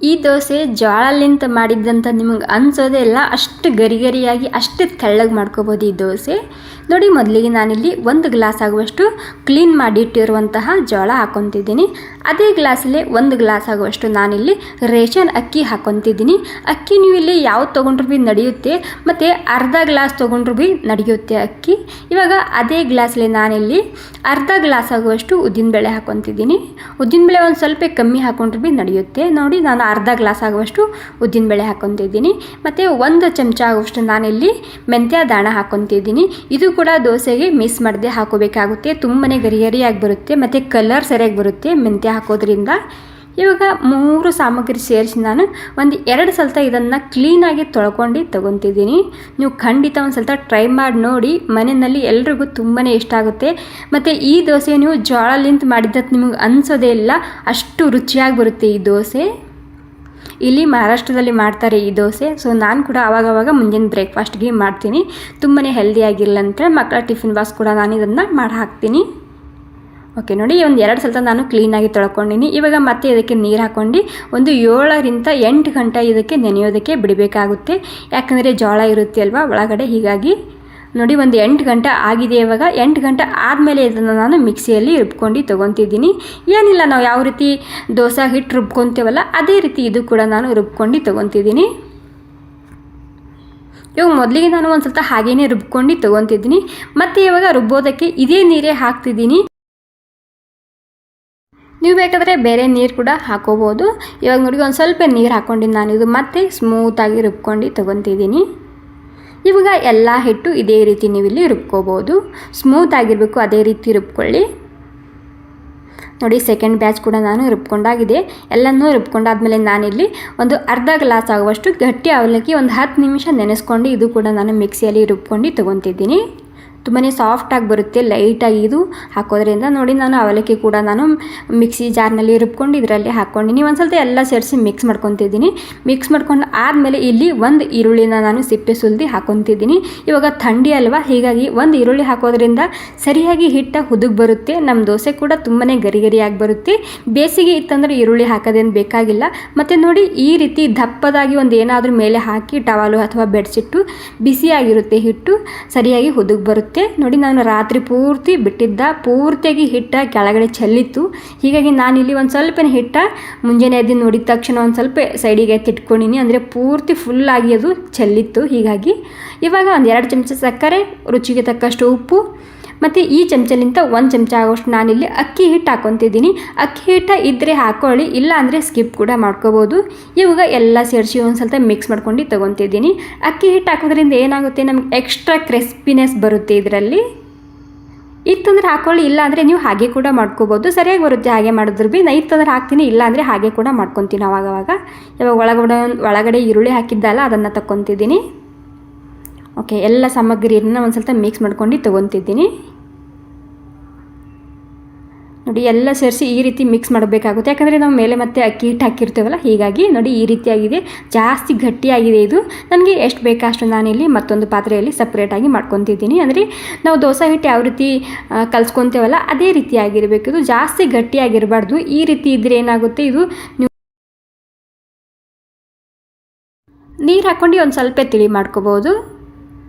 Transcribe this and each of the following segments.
ಈ ದೋಸೆ ಜೋಳಲಿಂತ ಮಾಡಿದ್ದಂತ ನಿಮಗೆ ಅನ್ಸೋದೇ ಇಲ್ಲ, ಅಷ್ಟು ಗರಿ ಗರಿಯಾಗಿ ಅಷ್ಟು ತೆಳ್ಳಗೆ ಮಾಡ್ಕೋಬೋದು ಈ ದೋಸೆ. ನೋಡಿ, ಮೊದಲಿಗೆ ನಾನಿಲ್ಲಿ 1 ಗ್ಲಾಸ್ ಆಗುವಷ್ಟು ಕ್ಲೀನ್ ಮಾಡಿಟ್ಟಿರುವಂತಹ ಜೋಳ ಹಾಕ್ಕೊತಿದ್ದೀನಿ. ಅದೇ ಗ್ಲಾಸಲ್ಲೇ 1 ಗ್ಲಾಸ್ ಆಗುವಷ್ಟು ನಾನಿಲ್ಲಿ ರೇಷನ್ ಅಕ್ಕಿ ಹಾಕ್ಕೊತಿದ್ದೀನಿ. ಅಕ್ಕಿ ನೀವು ಇಲ್ಲಿ ಯಾವ್ದು ತೊಗೊಂಡ್ರು ಭೀ ನಡೆಯುತ್ತೆ, ಮತ್ತು ಅರ್ಧ ಗ್ಲಾಸ್ ತೊಗೊಂಡ್ರು ಭೀ ನಡೆಯುತ್ತೆ ಅಕ್ಕಿ. ಇವಾಗ ಅದೇ ಗ್ಲಾಸಲ್ಲಿ ನಾನಿಲ್ಲಿ ಅರ್ಧ ಗ್ಲಾಸ್ ಆಗುವಷ್ಟು ಉದ್ದಿನಬೇಳೆ ಹಾಕ್ಕೊತಿದ್ದೀನಿ. ಉದ್ದಿನಬೇಳೆ ಒಂದು ಸ್ವಲ್ಪ ಕಮ್ಮಿ ಹಾಕ್ಕೊಂಡ್ರು ಭೀ ನಡೆಯುತ್ತೆ. ನೋಡಿ, ನಾನು ಅರ್ಧ ಗ್ಲಾಸ್ ಆಗುವಷ್ಟು ಉದ್ದಿನಬೇಳೆ ಹಾಕ್ಕೊತಿದ್ದೀನಿ. ಮತ್ತು 1 ಚಮಚ ಆಗುವಷ್ಟು ನಾನಿಲ್ಲಿ ಮೆಂತ್ಯ ದಾಣ ಹಾಕ್ಕೊತಿದ್ದೀನಿ. ಇದು ಕೂಡ ದೋಸೆಗೆ ಮಿಸ್ ಮಾಡದೆ ಹಾಕೋಬೇಕಾಗುತ್ತೆ. ತುಂಬಾ ಗರಿ ಗರಿಯಾಗಿ ಬರುತ್ತೆ ಮತ್ತು ಕಲರ್ ಸರಿಯಾಗಿ ಬರುತ್ತೆ ಮೆಂತ್ಯ ಹಾಕೋದ್ರಿಂದ. ಇವಾಗ 3 ಸಾಮಗ್ರಿ ಸೇರಿಸಿ ನಾನು ಒಂದು 2 ಸಲ ಇದನ್ನು ಕ್ಲೀನಾಗಿ ತೊಳ್ಕೊಂಡು ತೊಗೊತಿದ್ದೀನಿ. ನೀವು ಖಂಡಿತ ಒಂದು ಸಲ ಟ್ರೈ ಮಾಡಿ ನೋಡಿ, ಮನೆಯಲ್ಲಿ ಎಲ್ರಿಗೂ ತುಂಬಾ ಇಷ್ಟ ಆಗುತ್ತೆ. ಮತ್ತು ಈ ದೋಸೆ ನೀವು ಜೋಳಲಿಂತ ಮಾಡಿದ್ದಕ್ಕೆ ನಿಮಗೆ ಅನಿಸೋದೇ ಇಲ್ಲ, ಅಷ್ಟು ರುಚಿಯಾಗಿ ಬರುತ್ತೆ ಈ ದೋಸೆ. ಇಲ್ಲಿ ಮಹಾರಾಷ್ಟ್ರದಲ್ಲಿ ಮಾಡ್ತಾರೆ ಈ ದೋಸೆ. ಸೊ ನಾನು ಕೂಡ ಆವಾಗವಾಗ ಮುಂಜಾನೆ ಬ್ರೇಕ್ಫಾಸ್ಟ್ಗೆ ಮಾಡ್ತೀನಿ. ತುಂಬಾ ಹೆಲ್ದಿಯಾಗಿರಲಿ ಅಂತ ಮಕ್ಕಳ ಟಿಫಿನ್ ಬಾಕ್ಸ್ ಕೂಡ ನಾನು ಇದನ್ನು ಮಾಡಿ ಹಾಕ್ತೀನಿ. ಓಕೆ, ನೋಡಿ, ಒಂದು 2 ಸಲ ನಾನು ಕ್ಲೀನಾಗಿ ತೊಳ್ಕೊಂಡಿನಿ. ಇವಾಗ ಮತ್ತೆ ಇದಕ್ಕೆ ನೀರು ಹಾಕ್ಕೊಂಡು ಒಂದು 7ರಿಂದ 8 ಗಂಟೆ ಇದಕ್ಕೆ ನೆನೆಯೋದಕ್ಕೆ ಬಿಡಬೇಕಾಗುತ್ತೆ. ಯಾಕಂದರೆ ಜೋಳ ಇರುತ್ತೆ ಅಲ್ವಾ ಒಳಗಡೆ, ಹೀಗಾಗಿ ನೋಡಿ ಒಂದು 8 ಗಂಟೆ ಆಗಿದೆ. ಇವಾಗ 8 ಗಂಟೆ ಆದಮೇಲೆ ಇದನ್ನು ನಾನು ಮಿಕ್ಸಿಯಲ್ಲಿ ರುಬ್ಕೊಂಡು ತೊಗೊತಿದ್ದೀನಿ. ಏನಿಲ್ಲ, ನಾವು ಯಾವ ರೀತಿ ದೋಸೆ ಹಿಟ್ಟು ರುಬ್ಕೊತೀವಲ್ಲ ಅದೇ ರೀತಿ ಇದು ಕೂಡ ನಾನು ರುಬ್ಕೊಂಡು ತೊಗೊತಿದ್ದೀನಿ. ಇವಾಗ ಮೊದಲಿಗೆ ನಾನು ಒಂದು ಸ್ವಲ್ಪ ಹಾಗೇ ರುಬ್ಕೊಂಡು ತೊಗೊತಿದ್ದೀನಿ. ಮತ್ತು ಇವಾಗ ರುಬ್ಬೋದಕ್ಕೆ ಇದೇ ನೀರೇ ಹಾಕ್ತಿದ್ದೀನಿ. ನೀವು ಬೇಕಾದರೆ ಬೇರೆ ನೀರು ಕೂಡ ಹಾಕೋಬೋದು. ಇವಾಗ ನೋಡಿ ಒಂದು ಸ್ವಲ್ಪ ನೀರು ಹಾಕ್ಕೊಂಡು ನಾನು ಇದು ಮತ್ತೆ ಸ್ಮೂತಾಗಿ ರುಬ್ಕೊಂಡು ತೊಗೊತಿದ್ದೀನಿ. ಇವಾಗ ಎಲ್ಲ ಹಿಟ್ಟು ಇದೇ ರೀತಿ ನೀವು ಇಲ್ಲಿ ರುಬ್ಕೋಬೋದು. ಸ್ಮೂತ್ ಆಗಿರಬೇಕು, ಅದೇ ರೀತಿ ರುಬ್ಕೊಳ್ಳಿ. ನೋಡಿ, ಸೆಕೆಂಡ್ ಬ್ಯಾಚ್ ಕೂಡ ನಾನು ರುಬ್ಕೊಂಡಾಗಿದೆ. ಎಲ್ಲನೂ ರುಬ್ಕೊಂಡಾದ್ಮೇಲೆ ನಾನಿಲ್ಲಿ ಒಂದು ಅರ್ಧ ಗ್ಲಾಸ್ ಆಗುವಷ್ಟು ಗಟ್ಟಿ ಅವಲಕ್ಕಿ ಒಂದು 10 ನಿಮಿಷ ನೆನೆಸ್ಕೊಂಡು ಇದು ಕೂಡ ನಾನು ಮಿಕ್ಸಿಯಲ್ಲಿ ರುಬ್ಕೊಂಡು ತೊಗೊತಿದ್ದೀನಿ. ತುಂಬಾ ಸಾಫ್ಟಾಗಿ ಬರುತ್ತೆ ಲೈಟಾಗಿ ಇದು ಹಾಕೋದ್ರಿಂದ. ನೋಡಿ, ನಾನು ಅವಲಕ್ಕಿ ಕೂಡ ನಾನು ಮಿಕ್ಸಿ ಜಾರ್ನಲ್ಲಿ ರುಬ್ಕೊಂಡು ಇದರಲ್ಲಿ ಹಾಕ್ಕೊಂಡಿನಿ. ಒಂದು ಸ್ವಲ್ಪ ಎಲ್ಲ ಸೇರಿಸಿ ಮಿಕ್ಸ್ ಮಾಡ್ಕೊತಿದ್ದೀನಿ. ಮಿಕ್ಸ್ ಮಾಡ್ಕೊಂಡು ಆದಮೇಲೆ ಇಲ್ಲಿ 1 ಈರುಳ್ಳಿನ ನಾನು ಸಿಪ್ಪೆ ಸುಲಿದು ಹಾಕ್ಕೊತಿದ್ದೀನಿ. ಇವಾಗ ಥಂಡಿ ಅಲ್ವಾ, ಹೀಗಾಗಿ 1 ಈರುಳ್ಳಿ ಹಾಕೋದ್ರಿಂದ ಸರಿಯಾಗಿ ಹಿಟ್ಟು ಹುದುಗ್ ಬರುತ್ತೆ. ನಮ್ಮ ದೋಸೆ ಕೂಡ ತುಂಬಾ ಗರಿ ಗರಿಯಾಗಿ ಬರುತ್ತೆ. ಬೇಸಿಗೆ ಇತ್ತಂದರೆ ಈರುಳ್ಳಿ ಹಾಕೋದೇನು ಬೇಕಾಗಿಲ್ಲ. ಮತ್ತು ನೋಡಿ, ಈ ರೀತಿ ದಪ್ಪದಾಗಿ ಒಂದು ಏನಾದರೂ ಮೇಲೆ ಹಾಕಿ ಟವಲು ಅಥವಾ ಬೆಡ್ಶೀಟು ಬಿಸಿಯಾಗಿರುತ್ತೆ, ಹಿಟ್ಟು ಸರಿಯಾಗಿ ಹುದುಗ್ ಬರುತ್ತೆ. ನೋಡಿ, ನಾನು ರಾತ್ರಿ ಪೂರ್ತಿ ಬಿಟ್ಟಿದ್ದ, ಪೂರ್ತಿಯಾಗಿ ಹಿಟ್ಟ ಕೆಳಗಡೆ ಚೆಲ್ಲಿತ್ತು. ಹೀಗಾಗಿ ನಾನಿಲ್ಲಿ ಒಂದು ಸ್ವಲ್ಪ ಹಿಟ್ಟ ಮುಂಜಾನೆ ಎದ್ದು ನೋಡಿದ ತಕ್ಷಣ ಒಂದು ಸ್ವಲ್ಪ ಸೈಡಿಗೆ ಎತ್ತಿಟ್ಕೊಂಡಿನಿ, ಅಂದರೆ ಪೂರ್ತಿ ಫುಲ್ಲಾಗಿ ಅದು ಚೆಲ್ಲಿತ್ತು. ಹೀಗಾಗಿ ಇವಾಗ ಒಂದು 2 ಚಮಚ ಸಕ್ಕರೆ, ರುಚಿಗೆ ತಕ್ಕಷ್ಟು ಉಪ್ಪು, ಮತ್ತು ಈ ಚಮಚಲಿಂದ 1 ಚಮಚ ಆಗೋಷ್ಟು ನಾನಿಲ್ಲಿ ಅಕ್ಕಿ ಹಿಟ್ಟು ಹಾಕ್ಕೊತಿದ್ದೀನಿ. ಅಕ್ಕಿ ಹಿಟ್ಟು ಇದ್ದರೆ ಹಾಕ್ಕೊಳ್ಳಿ, ಇಲ್ಲ ಅಂದರೆ ಸ್ಕಿಪ್ ಕೂಡ ಮಾಡ್ಕೋಬೋದು. ಇವಾಗ ಎಲ್ಲ ಸೇರಿಸಿ ಒಂದು ಸ್ವಲ್ಪ ಮಿಕ್ಸ್ ಮಾಡ್ಕೊಂಡು ತೊಗೊತಿದ್ದೀನಿ. ಅಕ್ಕಿ ಹಿಟ್ಟು ಹಾಕೋದ್ರಿಂದ ಏನಾಗುತ್ತೆ, ನಮ್ಗೆ ಎಕ್ಸ್ಟ್ರಾ ಕ್ರಿಸ್ಪಿನೆಸ್ ಬರುತ್ತೆ ಇದರಲ್ಲಿ. ಇತ್ತಂದ್ರೆ ಹಾಕ್ಕೊಳ್ಳಿ, ಇಲ್ಲ ಅಂದರೆ ನೀವು ಹಾಗೆ ಕೂಡ ಮಾಡ್ಕೋಬೋದು, ಸರಿಯಾಗಿ ಬರುತ್ತೆ ಹಾಗೆ ಮಾಡಿದ್ರು ಭೀ. ನಾನು ಇತ್ತಂದ್ರೆ ಹಾಕ್ತೀನಿ, ಇಲ್ಲ ಅಂದರೆ ಹಾಗೆ ಕೂಡ ಮಾಡ್ಕೊತೀನಿ ಅವಾಗವಾಗ. ಇವಾಗ ಒಳಗಡೆ ಈರುಳ್ಳಿ ಹಾಕಿದ್ದಲ್ಲ ಅದನ್ನು ತಗೊತಿದ್ದೀನಿ. ಓಕೆ, ಎಲ್ಲ ಸಾಮಗ್ರಿಯನ್ನು ಒಂದು ಸ್ವಲ್ಪ ಮಿಕ್ಸ್ ಮಾಡ್ಕೊಂಡು ತೊಗೊತಿದ್ದೀನಿ. ನೋಡಿ, ಎಲ್ಲ ಸೇರಿಸಿ ಈ ರೀತಿ ಮಿಕ್ಸ್ ಮಾಡಬೇಕಾಗುತ್ತೆ. ಯಾಕಂದರೆ ನಾವು ಮೇಲೆ ಮತ್ತೆ ಅಕ್ಕಿ ಹಿಟ್ಟು ಹಾಕಿರ್ತೀವಲ್ಲ, ಹೀಗಾಗಿ ನೋಡಿ ಈ ರೀತಿಯಾಗಿದೆ. ಜಾಸ್ತಿ ಗಟ್ಟಿಯಾಗಿದೆ ಇದು. ನನಗೆ ಎಷ್ಟು ಬೇಕಷ್ಟು ನಾನಿಲ್ಲಿ ಮತ್ತೊಂದು ಪಾತ್ರೆಯಲ್ಲಿ ಸಪ್ರೇಟಾಗಿ ಮಾಡ್ಕೊತಿದ್ದೀನಿ. ಅಂದರೆ ನಾವು ದೋಸೆ ಹಿಟ್ಟು ಯಾವ ರೀತಿ ಕಲಿಸ್ಕೊತೀವಲ್ಲ ಅದೇ ರೀತಿಯಾಗಿರಬೇಕು. ಇದು ಜಾಸ್ತಿ ಗಟ್ಟಿಯಾಗಿರಬಾರ್ದು. ಈ ರೀತಿ ಇದ್ದರೆ ಏನಾಗುತ್ತೆ, ಇದು ನೀವು ನೀರು ಹಾಕ್ಕೊಂಡು ಒಂದು ಸ್ವಲ್ಪ ತಿಳಿ ಮಾಡ್ಕೋಬೋದು.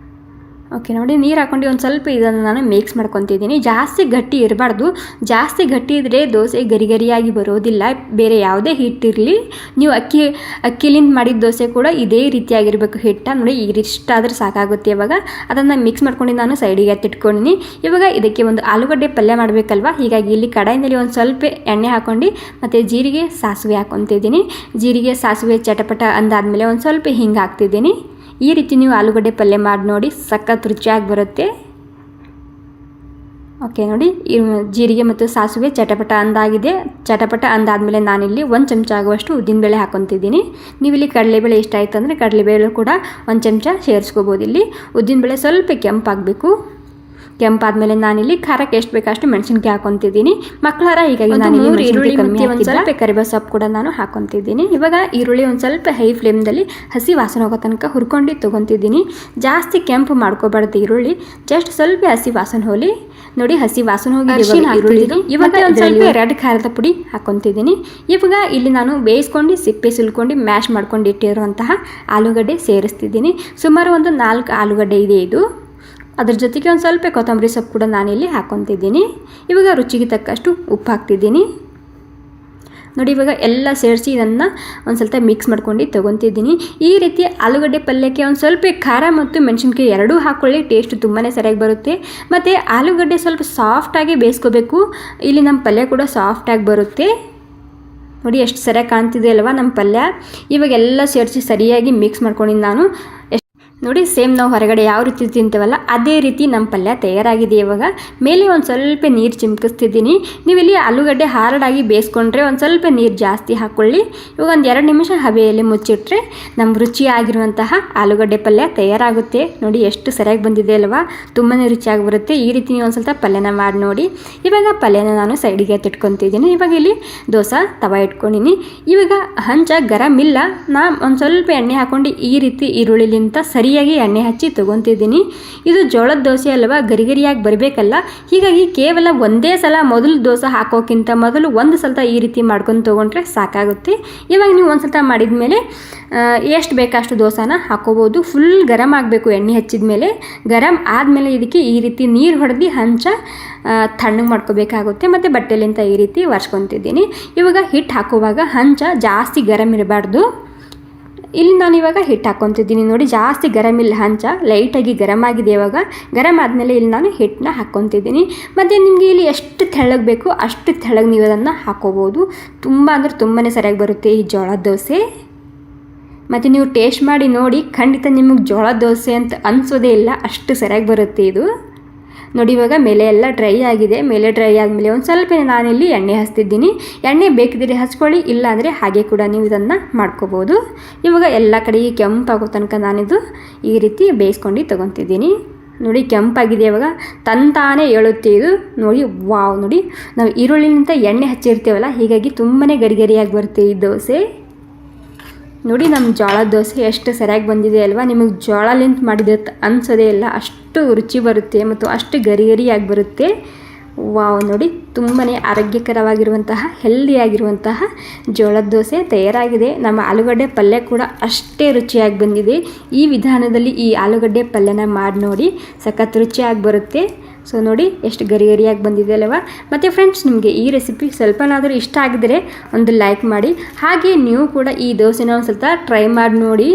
ಓಕೆ, ನೋಡಿ, ನೀರು ಹಾಕ್ಕೊಂಡು ಒಂದು ಸ್ವಲ್ಪ ಇದನ್ನು ನಾನು ಮಿಕ್ಸ್ ಮಾಡ್ಕೊತಿದ್ದೀನಿ. ಜಾಸ್ತಿ ಗಟ್ಟಿ ಇರಬಾರ್ದು. ಜಾಸ್ತಿ ಗಟ್ಟಿ ಇದ್ದರೆ ದೋಸೆ ಗರಿ ಗರಿಯಾಗಿ ಬರೋದಿಲ್ಲ. ಬೇರೆ ಯಾವುದೇ ಹಿಟ್ಟಿರಲಿ, ನೀವು ಅಕ್ಕಿಲಿಂದ ಮಾಡಿದ ದೋಸೆ ಕೂಡ ಇದೇ ರೀತಿಯಾಗಿರಬೇಕು ಹಿಟ್ಟು. ನೋಡಿ, ಇಷ್ಟಾದರೆ ಸಾಕಾಗುತ್ತೆ. ಇವಾಗ ಅದನ್ನು ಮಿಕ್ಸ್ ಮಾಡ್ಕೊಂಡು ನಾನು ಸೈಡಿಗೆ ಎತ್ತಿಟ್ಕೊಂಡಿನಿ. ಇವಾಗ ಇದಕ್ಕೆ ಒಂದು ಆಲೂಗಡ್ಡೆ ಪಲ್ಯ ಮಾಡಬೇಕಲ್ವ, ಹೀಗಾಗಿ ಇಲ್ಲಿ ಕಡಾಯಿನಲ್ಲಿ ಒಂದು ಸ್ವಲ್ಪ ಎಣ್ಣೆ ಹಾಕ್ಕೊಂಡು ಮತ್ತು ಜೀರಿಗೆ ಸಾಸಿವೆ ಹಾಕ್ಕೊತಿದ್ದೀನಿ. ಜೀರಿಗೆ ಸಾಸಿವೆ ಚಟಪಟ ಅಂದಾದಮೇಲೆ ಒಂದು ಸ್ವಲ್ಪ ಹಿಂಗೆ ಹಾಕ್ತಿದ್ದೀನಿ. ಈ ರೀತಿ ನೀವು ಆಲೂಗಡ್ಡೆ ಪಲ್ಯ ಮಾಡಿ ನೋಡಿ, ಸಖತ್ ರುಚಿಯಾಗಿ ಬರುತ್ತೆ. ಓಕೆ, ನೋಡಿ, ಜೀರಿಗೆ ಮತ್ತು ಸಾಸಿವೆ ಚಟಪಟ ಅಂದಾದಮೇಲೆ ನಾನಿಲ್ಲಿ 1 ಚಮಚ ಆಗುವಷ್ಟು ಉದ್ದಿನಬೇಳೆ ಹಾಕ್ಕೊತಿದ್ದೀನಿ. ನೀವು ಇಲ್ಲಿ ಕಡಲೆಬೇಳೆ ಇಷ್ಟ ಆಯಿತು ಅಂದರೆ ಕಡಲೆಬೇಳೆ ಕೂಡ 1 ಚಮಚ ಸೇರಿಸ್ಕೋಬೋದು. ಇಲ್ಲಿ ಉದ್ದಿನಬೇಳೆ ಸ್ವಲ್ಪ ಕೆಂಪಾಗಬೇಕು. ಕೆಂಪಾದ್ಮೇಲೆ ನಾನಿಲ್ಲಿ ಖಾರಕ್ಕೆ ಎಷ್ಟು ಬೇಕಷ್ಟು ಮೆಣಸಿನ್ಕಾಯಿ ಹಾಕೊತಿದ್ದೀನಿ. ಮಕ್ಕಳಾರ ಹೀಗಾಗಿ ನಾನು ಈರುಳ್ಳಿ ಕಮ್ಮಿ ಸ್ವಲ್ಪ ಕರಿಬೇವು ಸೊಪ್ಪು ಕೂಡ ನಾನು ಹಾಕೊತಿದ್ದೀನಿ. ಇವಾಗ ಈರುಳ್ಳಿ ಒಂದು ಸ್ವಲ್ಪ ಹೈ ಫ್ಲೇಮ್ದಲ್ಲಿ ಹಸಿ ವಾಸನೆ ಹೋಗೋ ತನಕ ಹುರ್ಕೊಂಡು ತೊಗೊತಿದ್ದೀನಿ. ಜಾಸ್ತಿ ಕೆಂಪು ಮಾಡ್ಕೋಬಾರ್ದು ಈರುಳ್ಳಿ, ಜಸ್ಟ್ ಸ್ವಲ್ಪ ಹಸಿ ವಾಸನೆ ಹೋಗಿ. ನೋಡಿ ಹಸಿ ವಾಸನೆ ಹೋಗಿ ಈರುಳ್ಳಿ. ಇವಾಗ ಒಂದು ಸ್ವಲ್ಪ ರೆಡ್ ಖಾರದ ಪುಡಿ ಹಾಕೊತಿದ್ದೀನಿ. ಇವಾಗ ಇಲ್ಲಿ ನಾನು ಬೇಯಿಸ್ಕೊಂಡು ಸಿಪ್ಪೆ ಸುಲ್ಕೊಂಡು ಮ್ಯಾಶ್ ಮಾಡ್ಕೊಂಡು ಇಟ್ಟಿರುವಂತಹ ಆಲೂಗಡ್ಡೆ ಸೇರಿಸ್ತಿದ್ದೀನಿ. ಸುಮಾರು ಒಂದು 4 ಆಲೂಗಡ್ಡೆ ಇದೆ ಇದು. ಅದ್ರ ಜೊತೆಗೆ ಒಂದು ಸ್ವಲ್ಪ ಕೊತ್ತಂಬರಿ ಸೊಪ್ಪು ಕೂಡ ನಾನಿಲ್ಲಿ ಹಾಕೊತಿದ್ದೀನಿ. ಇವಾಗ ರುಚಿಗೆ ತಕ್ಕಷ್ಟು ಉಪ್ಪು ಹಾಕ್ತಿದ್ದೀನಿ. ನೋಡಿ ಇವಾಗ ಎಲ್ಲ ಸೇರಿಸಿ ಇದನ್ನು ಒಂದು ಸ್ವಲ್ಪ ಮಿಕ್ಸ್ ಮಾಡ್ಕೊಂಡು ತೊಗೊತಿದ್ದೀನಿ. ಈ ರೀತಿ ಆಲೂಗಡ್ಡೆ ಪಲ್ಯಕ್ಕೆ ಒಂದು ಸ್ವಲ್ಪ ಖಾರ ಮತ್ತು ಮೆಣಸಿನ್ಕಾಯಿ ಎರಡೂ ಹಾಕ್ಕೊಳ್ಳಿ, ಟೇಸ್ಟ್ ತುಂಬಾ ಸರಿಯಾಗಿ ಬರುತ್ತೆ. ಮತ್ತು ಆಲೂಗಡ್ಡೆ ಸ್ವಲ್ಪ ಸಾಫ್ಟಾಗಿ ಬೇಯಿಸ್ಕೋಬೇಕು. ಇಲ್ಲಿ ನಮ್ಮ ಪಲ್ಯ ಕೂಡ ಸಾಫ್ಟಾಗಿ ಬರುತ್ತೆ. ನೋಡಿ ಎಷ್ಟು ಸರಿಯಾಗಿ ಕಾಣ್ತಿದೆ ಅಲ್ವಾ ನಮ್ಮ ಪಲ್ಯ. ಇವಾಗ ಎಲ್ಲ ಸೇರಿಸಿ ಸರಿಯಾಗಿ ಮಿಕ್ಸ್ ಮಾಡ್ಕೊಂಡಿದ್ದು ನಾನು. ನೋಡಿ ಸೇಮ್ ನಾವು ಹೊರಗಡೆ ಯಾವ ರೀತಿ ತಿಂತೀವಲ್ಲ ಅದೇ ರೀತಿ ನಮ್ಮ ಪಲ್ಯ ತಯಾರಾಗಿದೆ. ಇವಾಗ ಮೇಲೆ ಒಂದು ಸ್ವಲ್ಪ ನೀರು ಚಿಮ್ಕಿಸ್ತಿದ್ದೀನಿ. ನೀವಿಲ್ಲಿ ಆಲೂಗಡ್ಡೆ ಹಾರ್ಡಾಗಿ ಬೇಯಿಸ್ಕೊಂಡ್ರೆ ಒಂದು ಸ್ವಲ್ಪ ನೀರು ಜಾಸ್ತಿ ಹಾಕ್ಕೊಳ್ಳಿ. ಇವಾಗ ಒಂದು 2 ನಿಮಿಷ ಹಬೆಯಲ್ಲಿ ಮುಚ್ಚಿಟ್ರೆ ನಮ್ಮ ರುಚಿಯಾಗಿರುವಂತಹ ಆಲೂಗಡ್ಡೆ ಪಲ್ಯ ತಯಾರಾಗುತ್ತೆ. ನೋಡಿ ಎಷ್ಟು ಸರಿಯಾಗಿ ಬಂದಿದೆ ಅಲ್ವಾ, ತುಂಬಾ ರುಚಿಯಾಗಿ ಬರುತ್ತೆ. ಈ ರೀತಿ ನೀವು ಒಂದು ಸ್ವಲ್ಪ ಪಲ್ಯನ ಮಾಡಿ ನೋಡಿ. ಇವಾಗ ಪಲ್ಯನ ನಾನು ಸೈಡಿಗೆ ಎತ್ತಿಟ್ಕೊತಿದ್ದೀನಿ. ಇವಾಗ ಇಲ್ಲಿ ದೋಸೆ ತವ ಇಟ್ಕೊಂಡಿನಿ. ಇವಾಗ ಹಂಚ ಗರಂ ಇಲ್ಲ, ನಾನು ಒಂದು ಸ್ವಲ್ಪ ಎಣ್ಣೆ ಹಾಕ್ಕೊಂಡು ಈ ರೀತಿ ಈರುಳ್ಳಿಲಿಂತ ಸರಿಯಾಗಿ ಎಣ್ಣೆ ಹಚ್ಚಿ ತೊಗೊತಿದ್ದೀನಿ. ಇದು ಜೋಳದ ದೋಸೆ ಅಲ್ವಾ, ಗರಿಗರಿಯಾಗಿ ಬರಬೇಕಲ್ಲ. ಹೀಗಾಗಿ ಕೇವಲ ಒಂದೇ ಸಲ ಮೊದಲು ದೋಸೆ ಹಾಕೋಕ್ಕಿಂತ ಮೊದಲು ಒಂದು ಸಲ ಈ ರೀತಿ ಮಾಡ್ಕೊಂಡು ತೊಗೊಂಡ್ರೆ ಸಾಕಾಗುತ್ತೆ. ಇವಾಗ ನೀವು ಒಂದು ಸಲ ಮಾಡಿದ ಮೇಲೆ ಎಷ್ಟು ಬೇಕಷ್ಟು ದೋಸೆನ ಹಾಕೋಬೋದು. ಫುಲ್ ಗರಂ ಆಗಬೇಕು ಎಣ್ಣೆ ಹಚ್ಚಿದ ಮೇಲೆ. ಗರಂ ಆದಮೇಲೆ ಇದಕ್ಕೆ ಈ ರೀತಿ ನೀರು ಹೊಡೆದು ಹಂಚ ತಣ್ಣಗೆ ಮಾಡ್ಕೋಬೇಕಾಗುತ್ತೆ. ಮತ್ತು ಬಟ್ಟೆಲಿಂತ ಈ ರೀತಿ ಒರೆಸ್ಕೊತಿದ್ದೀನಿ. ಇವಾಗ ಹಿಟ್ಟು ಹಾಕುವಾಗ ಹಂಚ ಜಾಸ್ತಿ ಗರಂ ಇರಬಾರ್ದು. ಇಲ್ಲಿ ನಾನು ಇವಾಗ ಹಿಟ್ಟು ಹಾಕ್ಕೊತಿದ್ದೀನಿ. ನೋಡಿ ಜಾಸ್ತಿ ಗರಂ ಇಲ್ಲ, ಹಂಚ ಲೈಟಾಗಿ ಗರಂ ಆಗಿದೆ. ಇವಾಗ ಗರಂ ಆದಮೇಲೆ ಇಲ್ಲಿ ನಾನು ಹಿಟ್ಟನ್ನ ಹಾಕ್ಕೊತಿದ್ದೀನಿ. ಮತ್ತು ನಿಮಗೆ ಇಲ್ಲಿ ಎಷ್ಟು ತೆಳ್ಳಗೆ ಬೇಕು ಅಷ್ಟು ತೆಳ್ಳಗೆ ನೀವು ಅದನ್ನು ಹಾಕ್ಕೋಬೋದು. ತುಂಬ ಅಂದರೆ ತುಂಬಾ ಸರಿಯಾಗಿ ಬರುತ್ತೆ ಈ ಜೋಳದ ದೋಸೆ. ಮತ್ತು ನೀವು ಟೇಸ್ಟ್ ಮಾಡಿ ನೋಡಿ, ಖಂಡಿತ ನಿಮಗೆ ಜೋಳದ ದೋಸೆ ಅಂತ ಅನಿಸೋದೇ ಇಲ್ಲ, ಅಷ್ಟು ಸರಿಯಾಗಿ ಬರುತ್ತೆ ಇದು. ನೋಡಿ ಇವಾಗ ಮೇಲೆ ಎಲ್ಲ ಡ್ರೈ ಆಗಿದೆ. ಮೇಲೆ ಡ್ರೈ ಆದಮೇಲೆ ಒಂದು ಸ್ವಲ್ಪ ನಾನಿಲ್ಲಿ ಎಣ್ಣೆ ಹಚ್ತಿದ್ದೀನಿ. ಎಣ್ಣೆ ಬೇಕಿದ್ರೆ ಹಚ್ಕೊಳ್ಳಿ, ಇಲ್ಲಾಂದರೆ ಹಾಗೆ ಕೂಡ ನೀವು ಇದನ್ನು ಮಾಡ್ಕೋಬೋದು. ಇವಾಗ ಎಲ್ಲ ಕಡೆಗೆ ಕೆಂಪಾಗೋ ತನಕ ನಾನಿದು ಈ ರೀತಿ ಬೇಯಿಸ್ಕೊಂಡು ತೊಗೊತಿದ್ದೀನಿ. ನೋಡಿ ಕೆಂಪಾಗಿದೆ. ಇವಾಗ ತಂತಾನೇ ಹೇಳುತ್ತೆ ಇದು. ನೋಡಿ ವಾವ್, ನೋಡಿ ನಾವು ಈರುಳ್ಳಿನಿಂದ ಎಣ್ಣೆ ಹಚ್ಚಿರ್ತೀವಲ್ಲ, ಹೀಗಾಗಿ ತುಂಬಾ ಗರಿಗರಿಯಾಗಿ ಬರುತ್ತೆ ಈ ದೋಸೆ. ನೋಡಿ ನಮ್ಮ ಜೋಳದ ದೋಸೆ ಎಷ್ಟು ಸರಿಯಾಗಿ ಬಂದಿದೆ ಅಲ್ವಾ. ನಿಮಗೆ ಜೋಳಲಿಂತ ಮಾಡಿದೆ ಅನಿಸೋದೇ ಇಲ್ಲ, ಅಷ್ಟು ರುಚಿ ಬರುತ್ತೆ ಮತ್ತು ಅಷ್ಟು ಗರಿಗರಿಯಾಗಿ ಬರುತ್ತೆ. ವಾವ್, ನೋಡಿ ತುಂಬಾ ಆರೋಗ್ಯಕರವಾಗಿರುವಂತಹ ಹೆಲ್ದಿಯಾಗಿರುವಂತಹ ಜೋಳದ ದೋಸೆ ತಯಾರಾಗಿದೆ. ನಮ್ಮ ಆಲೂಗಡ್ಡೆ ಪಲ್ಯ ಕೂಡ ಅಷ್ಟೇ ರುಚಿಯಾಗಿ ಬಂದಿದೆ. ಈ ವಿಧಾನದಲ್ಲಿ ಈ ಆಲೂಗಡ್ಡೆ ಪಲ್ಯನ ಮಾಡಿ ನೋಡಿ, ಸಖತ್ ರುಚಿಯಾಗಿ ಬರುತ್ತೆ. ಸೊ ನೋಡಿ ಎಷ್ಟು ಗರಿಗರಿಯಾಗಿ ಬಂದಿದೆ ಅಲ್ವಾ. ಮತ್ತು ಫ್ರೆಂಡ್ಸ್, ನಿಮಗೆ ಈ ರೆಸಿಪಿ ಸ್ವಲ್ಪನಾದರೂ ಇಷ್ಟ ಆಗಿದರೆ ಒಂದು ಲೈಕ್ ಮಾಡಿ. ಹಾಗೆ ನೀವು ಕೂಡ ಈ ದೋಸೆನ ಒಂದು ಸ್ವಲ್ಪ ಟ್ರೈ ಮಾಡಿ ನೋಡಿ.